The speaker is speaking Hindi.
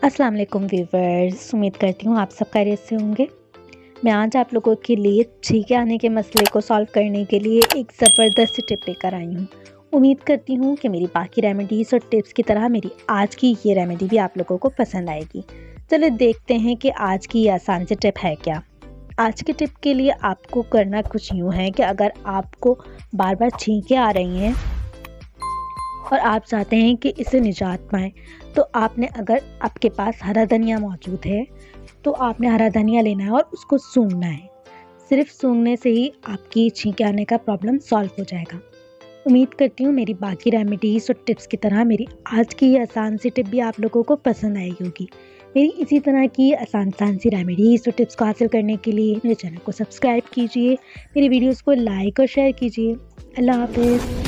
अस्सलाम वालेकुम व्यूवर्स, उम्मीद करती हूँ आप सब खैरियत से होंगे। मैं आज आप लोगों के लिए छींके आने के मसले को सॉल्व करने के लिए एक ज़बरदस्त टिप लेकर आई हूँ। उम्मीद करती हूँ कि मेरी बाकी रेमेडीज़ और टिप्स की तरह मेरी आज की ये रेमेडी भी आप लोगों को पसंद आएगी। चलिए देखते हैं कि आज की ये आसान सी टिप है क्या। आज की टिप के लिए आपको करना कुछ यूँ है कि अगर आपको बार-बार छींकें आ रही हैं और आप चाहते हैं कि इससे निजात पाएँ, तो आपने अगर आपके पास हरा धनिया मौजूद है, तो आपने हरा धनिया लेना है और उसको सूंघना है। सिर्फ़ सूंघने से ही आपकी छींके आने का प्रॉब्लम सॉल्व हो जाएगा। उम्मीद करती हूँ मेरी बाकी रेमेडीज़ और टिप्स की तरह मेरी आज की ये आसान सी टिप भी आप लोगों को पसंद आएगी होगी। मेरी इसी तरह की आसान सी रेमेडीज़ और टिप्स को हासिल करने के लिए मेरे चैनल को सब्सक्राइब कीजिए, मेरी वीडियोज़ को लाइक और शेयर कीजिए। अल्लाह हाफ़िज़।